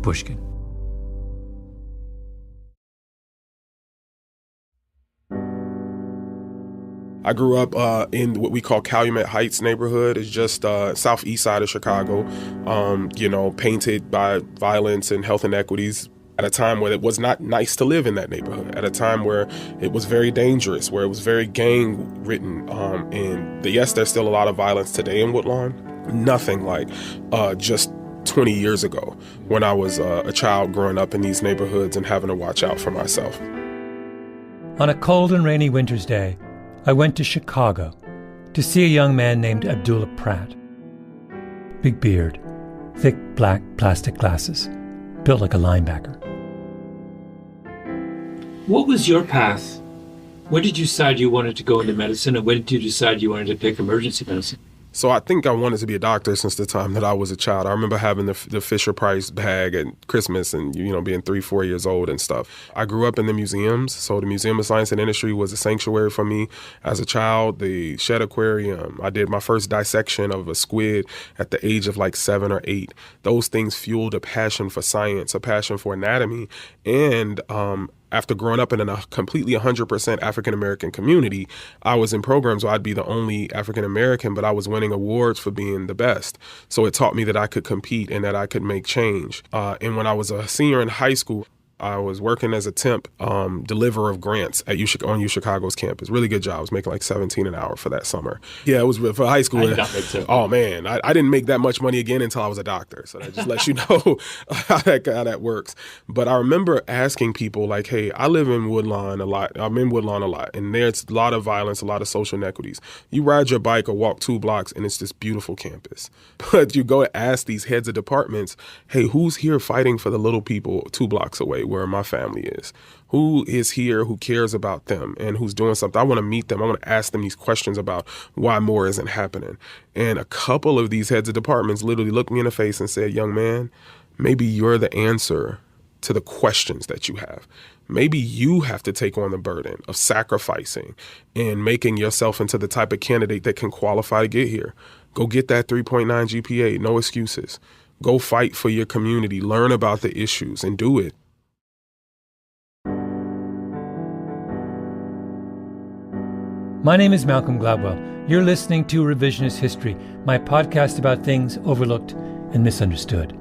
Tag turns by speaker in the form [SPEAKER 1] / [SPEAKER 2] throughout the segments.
[SPEAKER 1] Pushkin.
[SPEAKER 2] I grew up in what we call Calumet Heights neighborhood. It's just southeast side of Chicago, painted by violence and health inequities at a time where it was not nice to live in that neighborhood, at a time where it was very dangerous, where it was very gang-ridden. Yes, there's still a lot of violence today in Woodlawn. Nothing like just 20 years ago when I was a child growing up in these neighborhoods and having to watch out for myself.
[SPEAKER 1] On a cold and rainy winter's day, I went to Chicago to see a young man named Abdullah Pratt. Big beard, thick black plastic glasses, built like a linebacker. What was your path? When did you decide you wanted to go into medicine, and when did you decide you wanted to pick emergency medicine?
[SPEAKER 2] So I think I wanted to be a doctor since the time that I was a child. I remember having the Fisher-Price bag at Christmas and, being 3-4 years old and stuff. I grew up in the museums. So the Museum of Science and Industry was a sanctuary for me as a child. The Shedd Aquarium, I did my first dissection of a squid at the age of like 7 or 8. Those things fueled a passion for science, a passion for anatomy, and after growing up in a completely 100% African-American community, I was in programs where I'd be the only African-American, but I was winning awards for being the best. So it taught me that I could compete and that I could make change. And when I was a senior in high school, I was working as a temp deliverer of grants at on UChicago's campus. Really good job. I was making like $17 an hour for that summer. Yeah, it was for high school.
[SPEAKER 1] I did not make so.
[SPEAKER 2] Oh, man. I didn't make that much money again until I was a doctor. So that just lets you know how that works. But I remember asking people like, hey, I live in Woodlawn a lot. I'm in Woodlawn a lot. And there's a lot of violence, a lot of social inequities. You ride your bike or walk 2 blocks and it's this beautiful campus. But you go to ask these heads of departments, hey, who's here fighting for the little people 2 blocks away where my family is? Who is here who cares about them and who's doing something? I want to meet them. I want to ask them these questions about why more isn't happening. And a couple of these heads of departments literally looked me in the face and said, young man, maybe you're the answer to the questions that you have. Maybe you have to take on the burden of sacrificing and making yourself into the type of candidate that can qualify to get here. Go get that 3.9 GPA, no excuses. Go fight for your community, learn about the issues, and do it.
[SPEAKER 1] My name is Malcolm Gladwell. You're listening to Revisionist History, my podcast about things overlooked and misunderstood.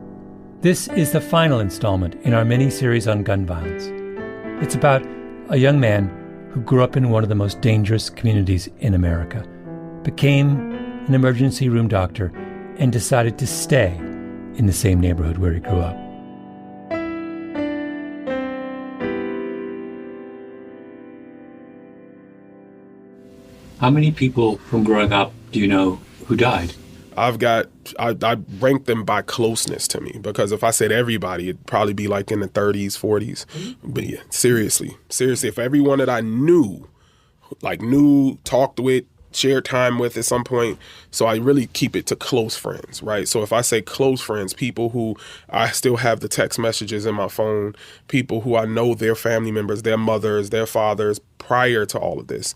[SPEAKER 1] This is the final installment in our mini-series on gun violence. It's about a young man who grew up in one of the most dangerous communities in America, became an emergency room doctor, and decided to stay in the same neighborhood where he grew up. How many people from growing up do you know who died?
[SPEAKER 2] I rank them by closeness to me, because if I said everybody, it'd probably be like in the 30s, 40s. But yeah, seriously, if everyone that I knew, talked with, shared time with at some point. So I really keep it to close friends, right? So if I say close friends, people who I still have the text messages in my phone, people who I know their family members, their mothers, their fathers, prior to all of this,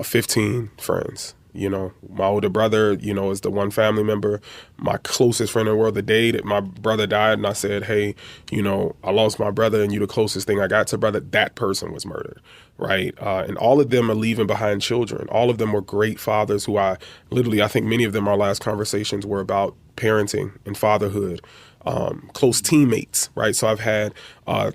[SPEAKER 2] 15 friends. My older brother, is the one family member. My closest friend in the world, the day that my brother died, and I said, hey, I lost my brother and you the closest thing I got to brother, that person was murdered, right? And all of them are leaving behind children. All of them were great fathers who I think many of them, our last conversations were about parenting and fatherhood. Close teammates, right? So I've had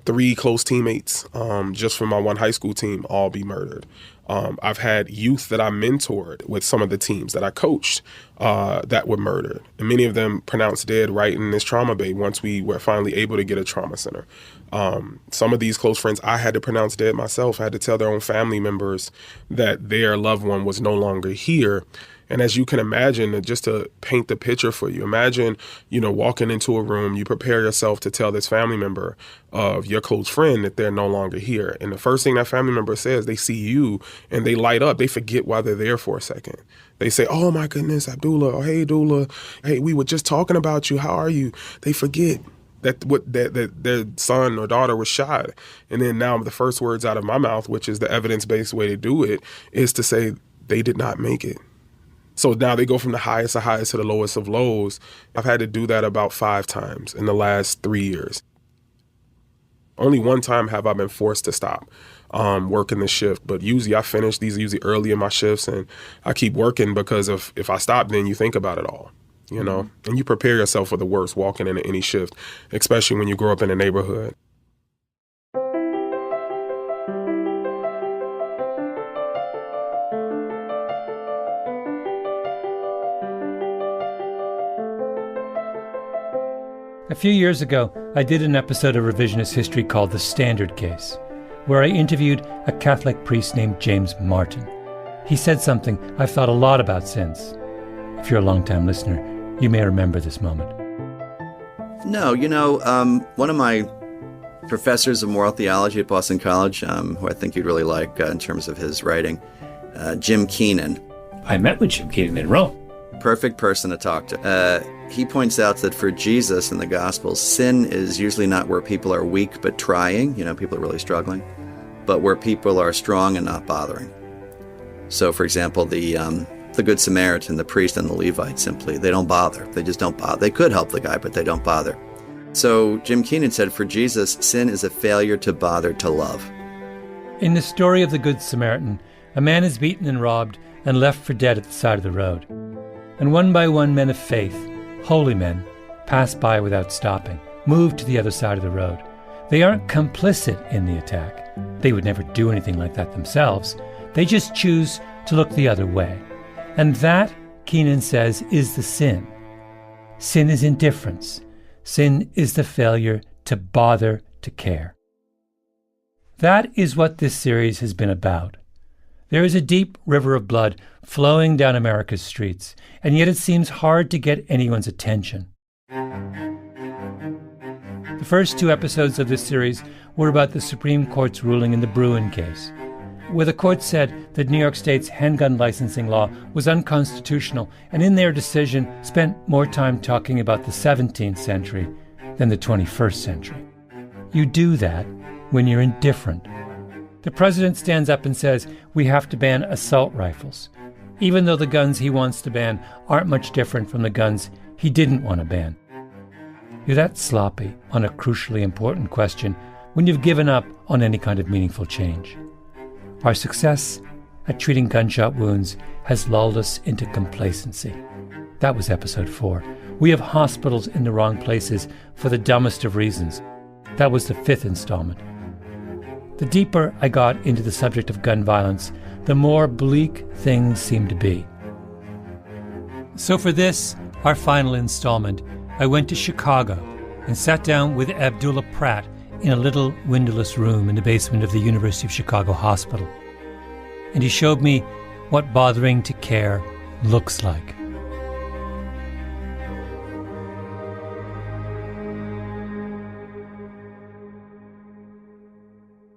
[SPEAKER 2] 3 close teammates just from my one high school team all be murdered. I've had youth that I mentored with some of the teams that I coached that were murdered. And many of them pronounced dead right in this trauma bay once we were finally able to get a trauma center. Some of these close friends I had to pronounce dead myself. I had to tell their own family members that their loved one was no longer here. And as you can imagine, just to paint the picture for you, imagine, walking into a room, you prepare yourself to tell this family member of your close friend that they're no longer here. And the first thing that family member says, they see you and they light up. They forget why they're there for a second. They say, oh my goodness, Abdullah, or hey, Dula, hey, we were just talking about you. How are you? They forget that their son or daughter was shot. And then now the first words out of my mouth, which is the evidence-based way to do it, is to say they did not make it. So now they go from the highest of highs to the lowest of lows. I've had to do that about 5 times in the last 3 years. Only one time have I been forced to stop working the shift, but usually I finish these usually early in my shifts, and I keep working because if I stop, then you think about it all, you know, and you prepare yourself for the worst walking into any shift, especially when you grow up in a neighborhood.
[SPEAKER 1] A few years ago, I did an episode of Revisionist History called The Standard Case, where I interviewed a Catholic priest named James Martin. He said something I've thought a lot about since. If you're a long-time listener, you may remember this moment.
[SPEAKER 3] No, one of my professors of moral theology at Boston College, who I think you'd really like in terms of his writing, Jim Keenan.
[SPEAKER 1] I met with Jim Keenan in Rome.
[SPEAKER 3] Perfect person to talk to. He points out that for Jesus in the Gospels, sin is usually not where people are weak but trying, people are really struggling, but where people are strong and not bothering. So, for example, the Good Samaritan, the priest, and the Levite they don't bother. They just don't bother. They could help the guy, but they don't bother. So Jim Keenan said, for Jesus, sin is a failure to bother to love.
[SPEAKER 1] In the story of the Good Samaritan, a man is beaten and robbed and left for dead at the side of the road. And one by one men of faith, holy men, pass by without stopping, move to the other side of the road. They aren't complicit in the attack. They would never do anything like that themselves. They just choose to look the other way. And that, Keenan says, is the sin. Sin is indifference. Sin is the failure to bother to care. That is what this series has been about. There is a deep river of blood flowing down America's streets, and yet it seems hard to get anyone's attention. The first two episodes of this series were about the Supreme Court's ruling in the Bruen case, where the court said that New York State's handgun licensing law was unconstitutional, and in their decision spent more time talking about the 17th century than the 21st century. You do that when you're indifferent. The president stands up and says we have to ban assault rifles, even though the guns he wants to ban aren't much different from the guns he didn't want to ban. You're that sloppy on a crucially important question when you've given up on any kind of meaningful change. Our success at treating gunshot wounds has lulled us into complacency. That was episode 4. We have hospitals in the wrong places for the dumbest of reasons. That was the 5th installment. The deeper I got into the subject of gun violence, the more bleak things seemed to be. So for this, our final installment, I went to Chicago and sat down with Abdullah Pratt in a little windowless room in the basement of the University of Chicago Hospital. And he showed me what bothering to care looks like.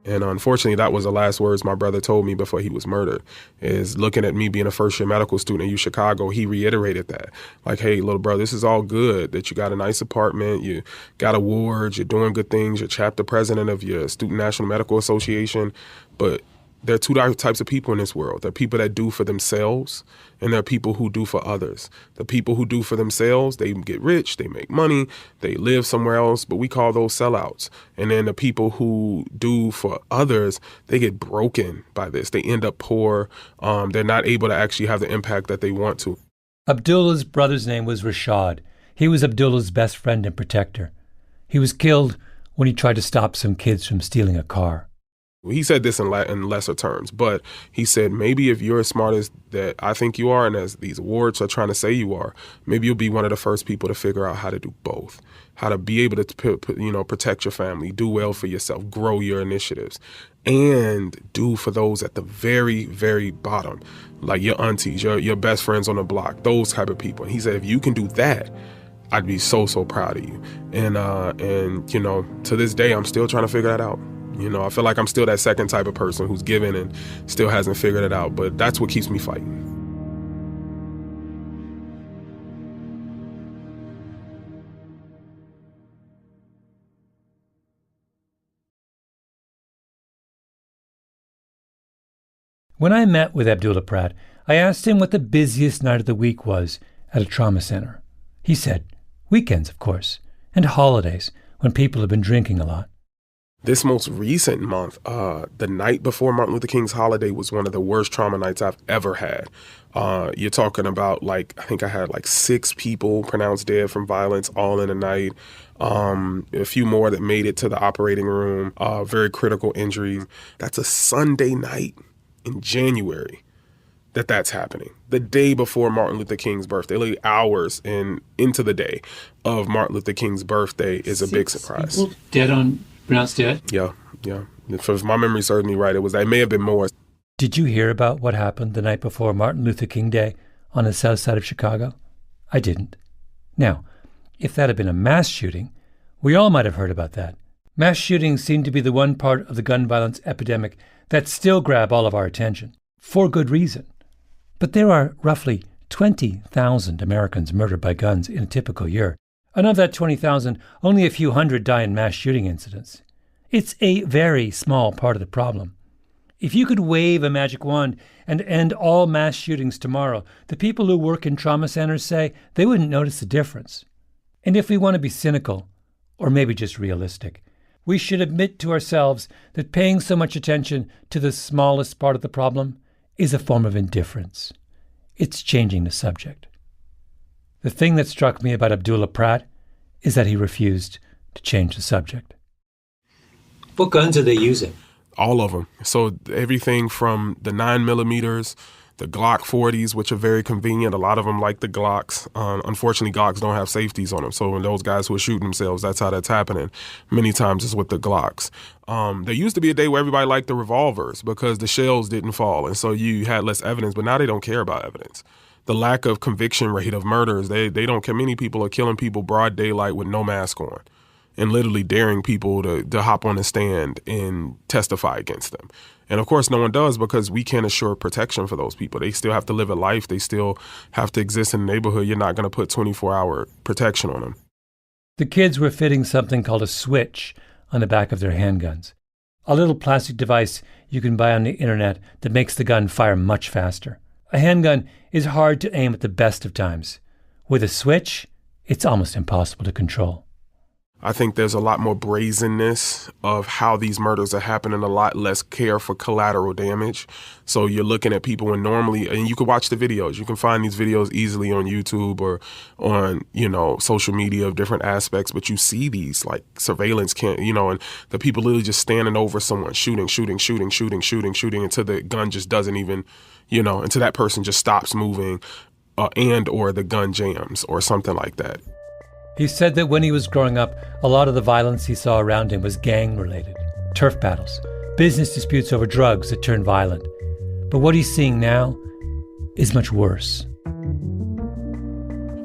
[SPEAKER 2] And unfortunately, that was the last words my brother told me before he was murdered, is looking at me being a first-year medical student at UChicago, he reiterated that. Like, hey, little brother, this is all good, that you got a nice apartment, you got awards, you're doing good things, you're chapter president of your Student National Medical Association, but there are two types of people in this world. There are people that do for themselves, and there are people who do for others. The people who do for themselves, they get rich, they make money, they live somewhere else, but we call those sellouts. And then the people who do for others, they get broken by this. They end up poor. They're not able to actually have the impact that they want to.
[SPEAKER 1] Abdullah's brother's name was Rashad. He was Abdullah's best friend and protector. He was killed when he tried to stop some kids from stealing a car.
[SPEAKER 2] He said this in lesser terms, but he said, maybe if you're as smart as that I think you are and as these awards are trying to say you are, maybe you'll be one of the first people to figure out how to do both, how to be able to protect your family, do well for yourself, grow your initiatives, and do for those at the very, very bottom, like your aunties, your best friends on the block, those type of people. And he said, if you can do that, I'd be so, so proud of you. And to this day, I'm still trying to figure that out. I feel like I'm still that second type of person who's given and still hasn't figured it out, but that's what keeps me fighting.
[SPEAKER 1] When I met with Abdullah Pratt, I asked him what the busiest night of the week was at a trauma center. He said, weekends, of course, and holidays when people have been drinking a lot.
[SPEAKER 2] This most recent month, the night before Martin Luther King's holiday was one of the worst trauma nights I've ever had. You're talking about I think I had 6 people pronounced dead from violence all in a night. A few more that made it to the operating room, very critical injuries. That's a Sunday night in January that's happening. The day before Martin Luther King's birthday, literally hours into the day of Martin Luther King's birthday is a big surprise.
[SPEAKER 1] People dead pronounced dead?
[SPEAKER 2] Yeah. If my memory serves me right, it may have been more.
[SPEAKER 1] Did you hear about what happened the night before Martin Luther King Day on the south side of Chicago? I didn't. Now, if that had been a mass shooting, we all might have heard about that. Mass shootings seem to be the one part of the gun violence epidemic that still grab all of our attention, for good reason. But there are roughly 20,000 Americans murdered by guns in a typical year. And of that 20,000, only a few hundred die in mass shooting incidents. It's a very small part of the problem. If you could wave a magic wand and end all mass shootings tomorrow, the people who work in trauma centers say they wouldn't notice the difference. And if we want to be cynical, or maybe just realistic, we should admit to ourselves that paying so much attention to the smallest part of the problem is a form of indifference. It's changing the subject. The thing that struck me about Abdullah Pratt is that he refused to change the subject. What guns are they using?
[SPEAKER 2] All of them. So everything from the 9mm, the Glock 40s, which are very convenient. A lot of them like the Glocks. Unfortunately, Glocks don't have safeties on them. So when those guys who are shooting themselves, that's how that's happening. Many times it's with the Glocks. There used to be a day where everybody liked the revolvers because the shells didn't fall. And so you had less evidence, but now they don't care about evidence. The lack of conviction rate of murders, they don't care. Many people are killing people broad daylight with no mask on and literally daring people to hop on the stand and testify against them. And of course, no one does because we can't assure protection for those people. They still have to live a life. They still have to exist in the neighborhood. You're not going to put 24-hour protection on them.
[SPEAKER 1] The kids were fitting something called a switch on the back of their handguns, a little plastic device you can buy on the internet that makes the gun fire much faster. A handgun is hard to aim at the best of times. With a switch, it's almost impossible to control.
[SPEAKER 2] I think there's a lot more brazenness of how these murders are happening, a lot less care for collateral damage. So you're looking at people and normally, and you can watch the videos. You can find these videos easily on YouTube or on, social media of different aspects, but you see these surveillance and the people literally just standing over someone, shooting until the gun just doesn't even, until that person just stops moving or the gun jams or something like that.
[SPEAKER 1] He said that when he was growing up, a lot of the violence he saw around him was gang-related, turf battles, business disputes over drugs that turned violent. But what he's seeing now is much worse.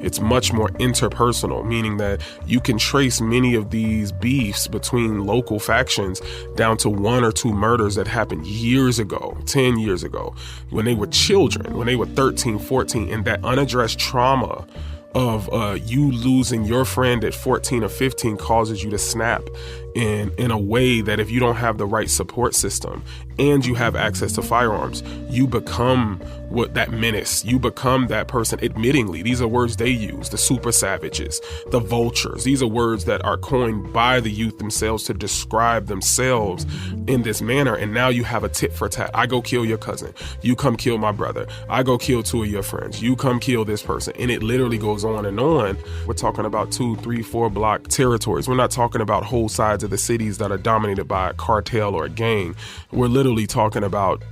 [SPEAKER 2] It's much more interpersonal, meaning that you can trace many of these beefs between local factions down to 1 or 2 murders that happened years ago, 10 years ago, when they were children, when they were 13, 14, and that unaddressed trauma of you losing your friend at 14 or 15 causes you to snap in a way that if you don't have the right support system and you have access to firearms, you become that menace. You become that person. Admittingly, these are words they use, the super savages, the vultures. These are words that are coined by the youth themselves to describe themselves in this manner. And now you have a tit for tat. I go kill your cousin. You come kill my brother. I go kill 2 of your friends. You come kill this person. And it literally goes on and on. We're talking about 2, 3, 4 block territories. We're not talking about whole sides of the cities that are dominated by a cartel or a gang. We're literally talking about,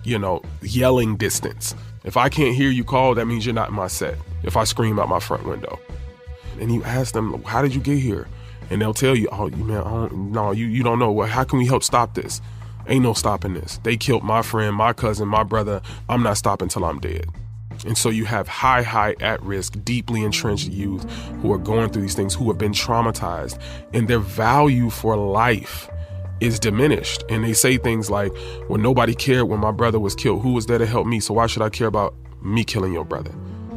[SPEAKER 2] yelling distance. If I can't hear you call, that means you're not in my set. If I scream out my front window. And you ask them, how did you get here? And they'll tell you, you don't know. Well, how can we help stop this? Ain't no stopping this. They killed my friend, my cousin, my brother. I'm not stopping till I'm dead. And so you have high at-risk, deeply entrenched youth who are going through these things, who have been traumatized, and their value for life is diminished. And they say things like, well, nobody cared when my brother was killed. Who was there to help me? So why should I care about me killing your brother?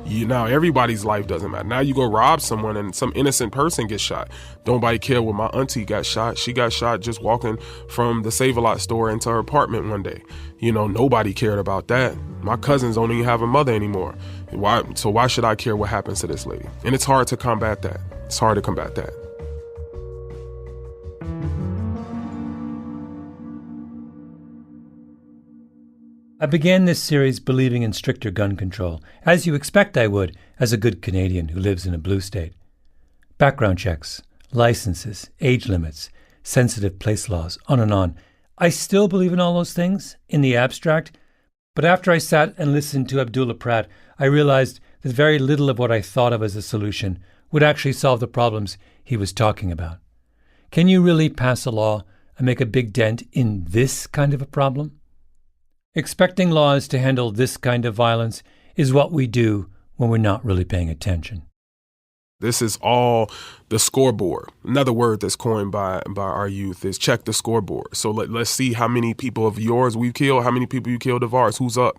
[SPEAKER 2] Now everybody's life doesn't matter. Now you go rob someone and some innocent person gets shot. Nobody cared when my auntie got shot. She got shot just walking from the Save-A-Lot store into her apartment one day. Nobody cared about that. My cousins don't even have a mother anymore. Why should I care what happens to this lady? And it's hard to combat that.
[SPEAKER 1] I began this series believing in stricter gun control, as you expect I would as a good Canadian who lives in a blue state. Background checks, licenses, age limits, sensitive place laws, on and on. I still believe in all those things, in the abstract, but after I sat and listened to Abdullah Pratt, I realized that very little of what I thought of as a solution would actually solve the problems he was talking about. Can you really pass a law and make a big dent in this kind of a problem? Expecting laws to handle this kind of violence is what we do when we're not really paying attention.
[SPEAKER 2] This is all the scoreboard. Another word that's coined by our youth is check the scoreboard. So let's see how many people of yours we've killed, how many people you killed of ours, who's up.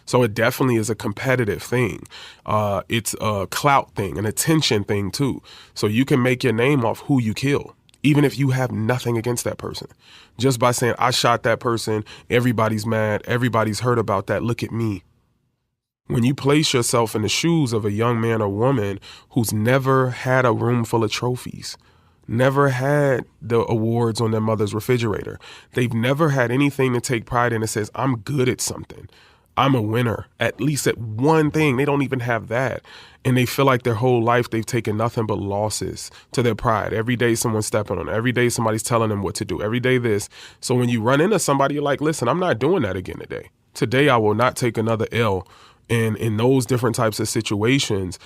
[SPEAKER 2] So it definitely is a competitive thing. It's a clout thing, an attention thing too. So you can make your name off who you kill, even if you have nothing against that person. Just by saying, I shot that person, everybody's mad, everybody's heard about that, look at me. When you place yourself in the shoes of a young man or woman who's never had a room full of trophies, never had the awards on their mother's refrigerator, they've never had anything to take pride in that says, I'm good at something, I'm a winner, at least at one thing. They don't even have that. And they feel like their whole life they've taken nothing but losses to their pride. Every day someone's stepping on them. Every day somebody's telling them what to do. Every day this. So when you run into somebody, you're like, listen, I'm not doing that again today. Today I will not take another L. And in those different types of situations,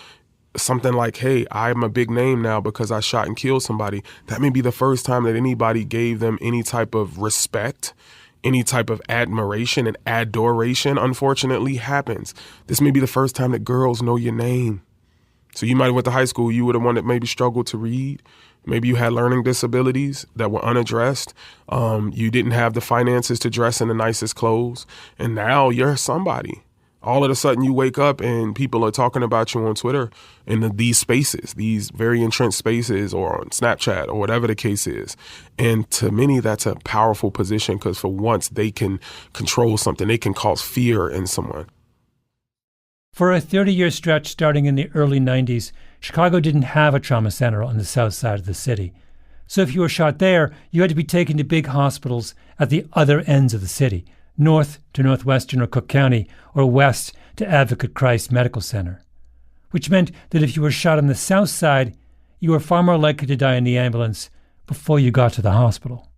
[SPEAKER 2] something like, hey, I'm a big name now because I shot and killed somebody. That may be the first time that anybody gave them any type of respect, any type of admiration, and adoration, unfortunately, happens. This may be the first time that girls know your name. So you might have went to high school, you were the one that maybe struggled to read. Maybe you had learning disabilities that were unaddressed. You didn't have the finances to dress in the nicest clothes. And now you're somebody. All of a sudden you wake up and people are talking about you on Twitter in these spaces, these very entrenched spaces, or on Snapchat or whatever the case is. And to many, that's a powerful position because for once they can control something. They can cause fear in someone.
[SPEAKER 1] For a 30-year stretch starting in the early 90s, Chicago didn't have a trauma center on the south side of the city. So if you were shot there, you had to be taken to big hospitals at the other ends of the city, north to Northwestern or Cook County, or west to Advocate Christ Medical Center, which meant that if you were shot on the south side, you were far more likely to die in the ambulance before you got to the hospital.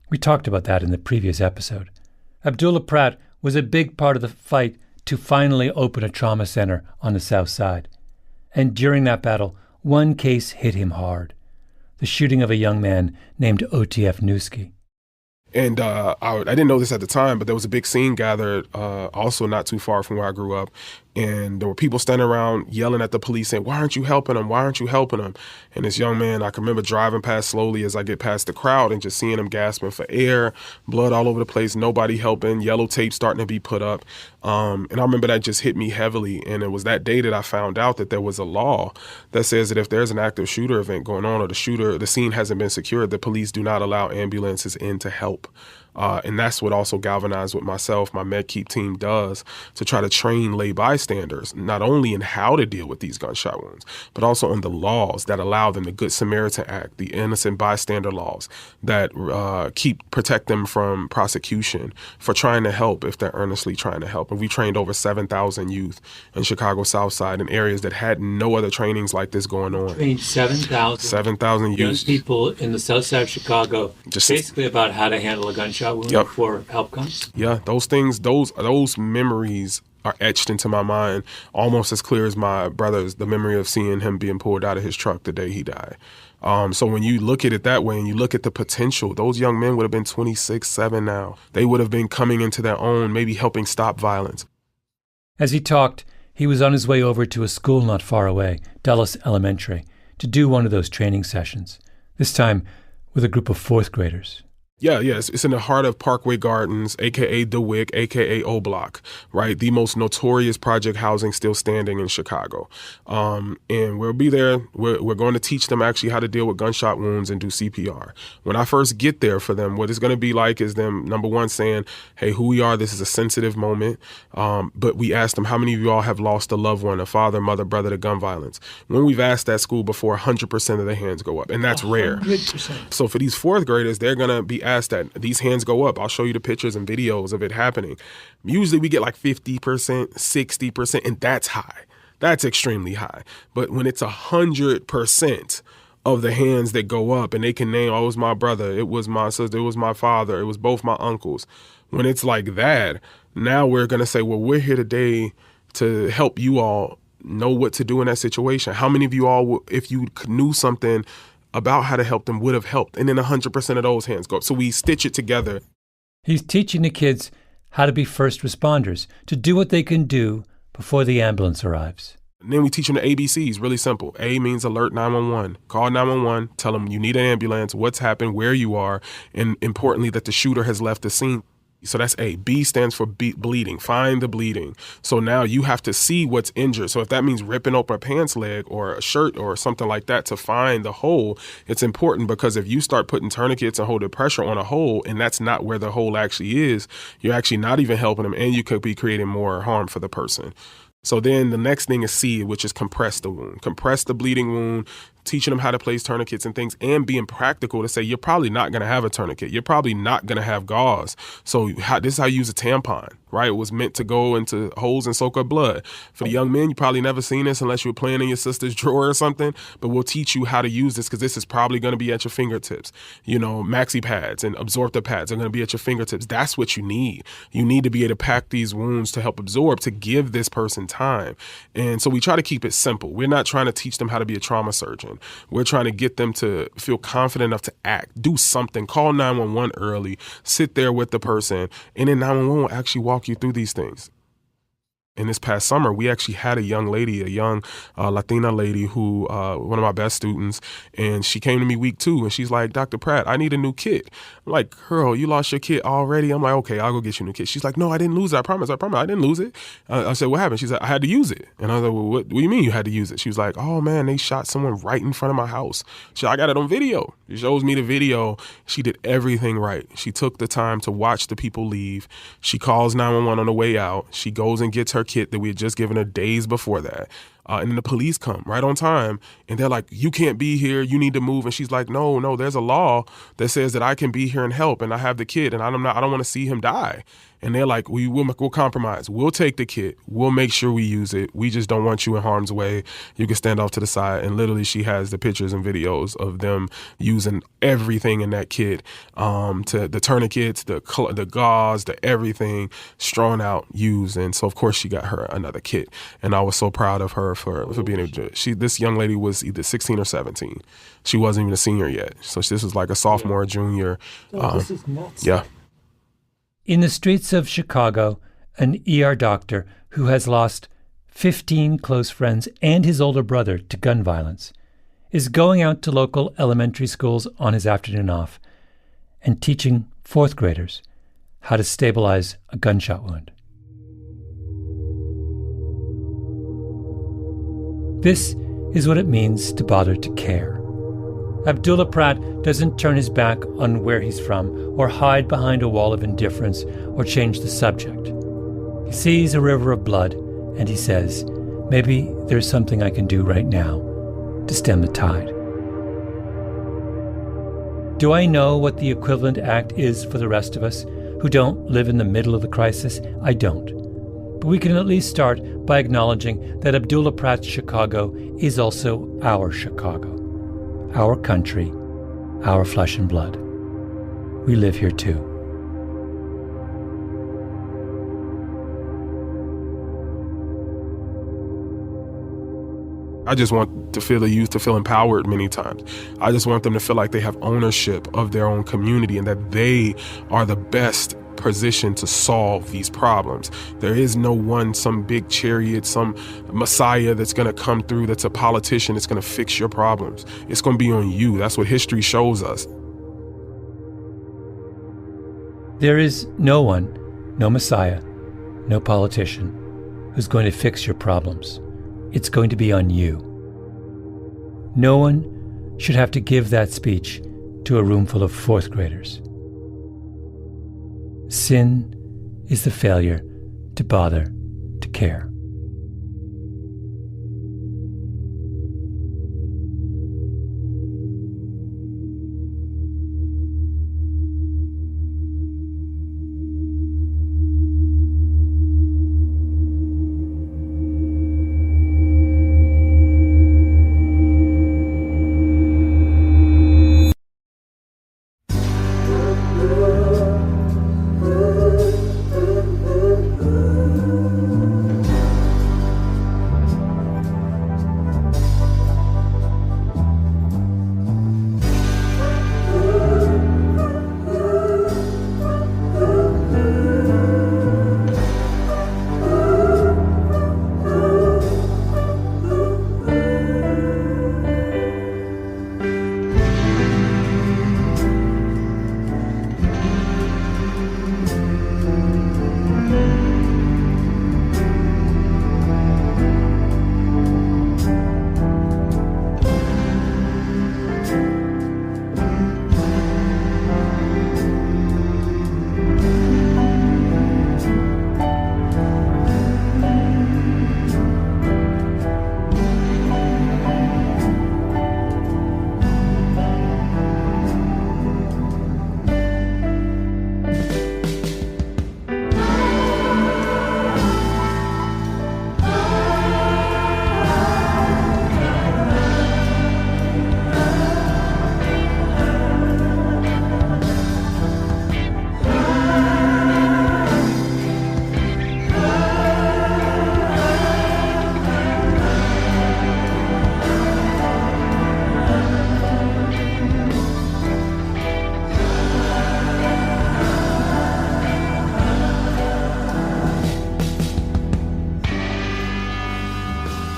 [SPEAKER 1] We talked about that in the previous episode. Abdullah Pratt was a big part of the fight to finally open a trauma center on the south side. And during that battle, one case hit him hard: the shooting of a young man named OTF Newski.
[SPEAKER 2] And I didn't know this at the time, but there was a big scene gathered also not too far from where I grew up. And there were people standing around yelling at the police saying, why aren't you helping them? Why aren't you helping them? And this young man, I can remember driving past slowly as I get past the crowd and just seeing him gasping for air, blood all over the place, nobody helping, yellow tape starting to be put up. And I remember that just hit me heavily. And it was that day that I found out that there was a law that says that if there's an active shooter event going on or the scene hasn't been secured, the police do not allow ambulances in to help. And that's what also galvanized what myself, my MedKeep team does to try to train lay bystanders, not only in how to deal with these gunshot wounds, but also in the laws that allow them, the Good Samaritan Act, the innocent bystander laws that protect them from prosecution for trying to help if they're earnestly trying to help. And we trained over 7,000 youth in Chicago South Side in areas that had no other trainings like this going on.
[SPEAKER 1] Trained 7,000
[SPEAKER 2] youth.
[SPEAKER 1] young people in the south side of Chicago, basically about how to handle a gunshot wound before help comes.
[SPEAKER 2] Yeah, those things, those memories are etched into my mind almost as clear as my brother's, the memory of seeing him being pulled out of his truck the day he died. So when you look at it that way and you look at the potential, those young men would have been 26, 7 now. They would have been coming into their own, maybe helping stop violence.
[SPEAKER 1] As he talked, he was on his way over to a school not far away, Dulles Elementary, to do one of those training sessions, this time with a group of fourth graders.
[SPEAKER 2] Yeah, it's in the heart of Parkway Gardens, a.k.a. DeWick, a.k.a. O Block, right? The most notorious project housing still standing in Chicago. And we'll be there. We're going to teach them actually how to deal with gunshot wounds and do CPR. When I first get there for them, what it's going to be like is them, number one, saying, hey, who we are, this is a sensitive moment. But we asked them, how many of you all have lost a loved one, a father, mother, brother to gun violence? When we've asked that school before, 100% of their hands go up, and that's 100%. Rare. So for these fourth graders, they're going to be ask that. These hands go up. I'll show you the pictures and videos of it happening. Usually we get like 50%, 60%, and that's high. That's extremely high. But when it's 100% of the hands that go up and they can name, oh, it was my brother, it was my sister, it was my father, it was both my uncles. When it's like that, now we're going to say, well, we're here today to help you all know what to do in that situation. How many of you all, if you knew something about how to help them, would have helped? And then 100% of those hands go up. So we stitch it together.
[SPEAKER 1] He's teaching the kids how to be first responders, to do what they can do before the ambulance arrives.
[SPEAKER 2] And then we teach them the ABCs, really simple. A means alert 911. Call 911, tell them you need an ambulance, what's happened, where you are, and importantly, that the shooter has left the scene. So that's A. B stands for bleeding. Find the bleeding. So now you have to see what's injured. So if that means ripping open a pants leg or a shirt or something like that to find the hole, it's important, because if you start putting tourniquets and holding pressure on a hole and that's not where the hole actually is, you're actually not even helping them, and you could be creating more harm for the person. So then the next thing is C, which is compress the wound. Compress the bleeding wound, teaching them how to place tourniquets and things, and being practical to say you're probably not going to have a tourniquet. You're probably not going to have gauze. So this is how you use a tampon, right? It was meant to go into holes and soak up blood. For the young men, you probably never seen this unless you were playing in your sister's drawer or something, but we'll teach you how to use this, because this is probably going to be at your fingertips. You know, maxi pads and absorptor pads are going to be at your fingertips. That's what you need. You need to be able to pack these wounds to help absorb, to give this person time. And so we try to keep it simple. We're not trying to teach them how to be a trauma surgeon. We're trying to get them to feel confident enough to act, do something, call 911 early, sit there with the person, and then 911 will actually walk you through these things. In this past summer, we actually had a young lady, a young Latina lady who, one of my best students, and she came to me week 2, and she's like, Dr. Pratt, I need a new kit. I'm like, girl, you lost your kit already? I'm like, okay, I'll go get you a new kit. She's like, no, I didn't lose it. I promise, I didn't lose it. I said, what happened? She said, I had to use it. And I was like, well, what do you mean you had to use it? She was like, oh man, they shot someone right in front of my house. She, I got it on video. She shows me the video. She did everything right. She took the time to watch the people leave. She calls 911 on the way out. She goes and gets her kit that we had just given her days before that. And then the police come right on time, and they're like, you can't be here, you need to move. And she's like, no, there's a law that says that I can be here and help, and I have the kid, and I don't want to see him die. And they're like, we'll compromise. We'll take the kit. We'll make sure we use it. We just don't want you in harm's way. You can stand off to the side. And literally she has the pictures and videos of them using everything in that kit, to the tourniquets, the gauze, the everything, strewn out, used. And so of course she got her another kit. And I was so proud of her for being able to, this young lady was either 16 or 17. She wasn't even a senior yet. So this was like a sophomore, junior.
[SPEAKER 1] This is nuts.
[SPEAKER 2] Yeah.
[SPEAKER 1] In the streets of Chicago, an ER doctor who has lost 15 close friends and his older brother to gun violence is going out to local elementary schools on his afternoon off and teaching fourth graders how to stabilize a gunshot wound. This is what it means to bother to care. Abdullah Pratt doesn't turn his back on where he's from or hide behind a wall of indifference or change the subject. He sees a river of blood and he says, maybe there's something I can do right now to stem the tide. Do I know what the equivalent act is for the rest of us who don't live in the middle of the crisis? I don't. But we can at least start by acknowledging that Abdullah Pratt's Chicago is also our Chicago. Our country, our flesh and blood. We live here too.
[SPEAKER 2] I just want to feel the youth to feel empowered many times. I just want them to feel like they have ownership of their own community and that they are the best position to solve these problems. There is no one, some big chariot, some messiah that's going to come through that's a politician that's going to fix your problems. It's going to be on you. That's what history shows us.
[SPEAKER 1] There is no one, no messiah, no politician who's going to fix your problems. It's going to be on you. No one should have to give that speech to a room full of fourth graders. Sin is the failure to bother to care.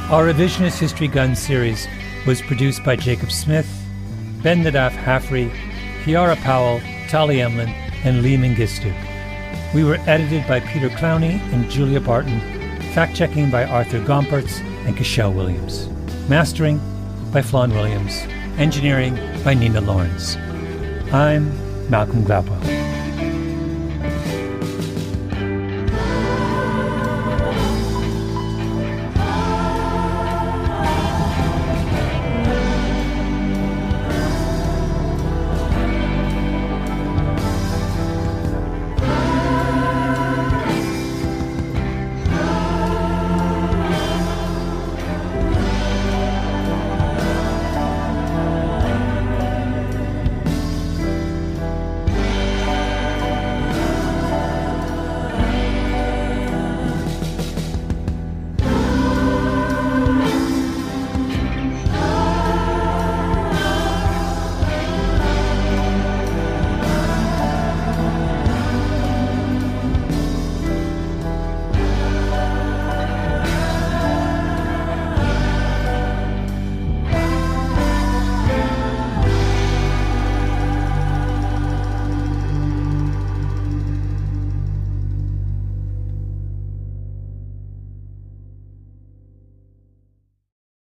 [SPEAKER 1] Our Revisionist History Gun series was produced by Jacob Smith, Ben Nadaf Haffrey, Kiara Powell, Tali Emlin, and Lee Mengistu. We were edited by Peter Clowney and Julia Barton, fact-checking by Arthur Gompertz and Cashel Williams, mastering by Flawn Williams, engineering by Nina Lawrence. I'm Malcolm Gladwell.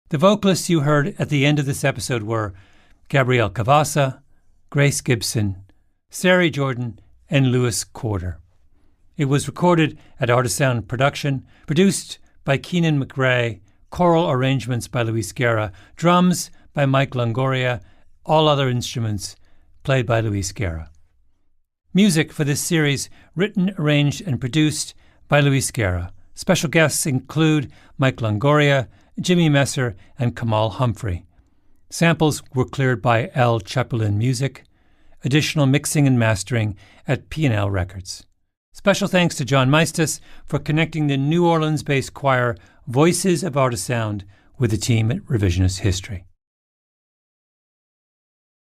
[SPEAKER 1] The vocalists you heard at the end of this episode were Gabrielle Cavassa, Grace Gibson, Sari Jordan, and Lewis Corder. It was recorded at Artisound Production, produced by Keenan McRae, choral arrangements by Luis Guerra, drums by Mike Longoria, all other instruments played by Luis Guerra. Music for this series written, arranged, and produced by Luis Guerra. Special guests include Mike Longoria, Jimmy Messer, and Kamal Humphrey. Samples were cleared by L. Chapulin Music. Additional mixing and mastering at P&L Records. Special thanks to John Meistus for connecting the New Orleans-based choir Voices of Artisound with the team at Revisionist History.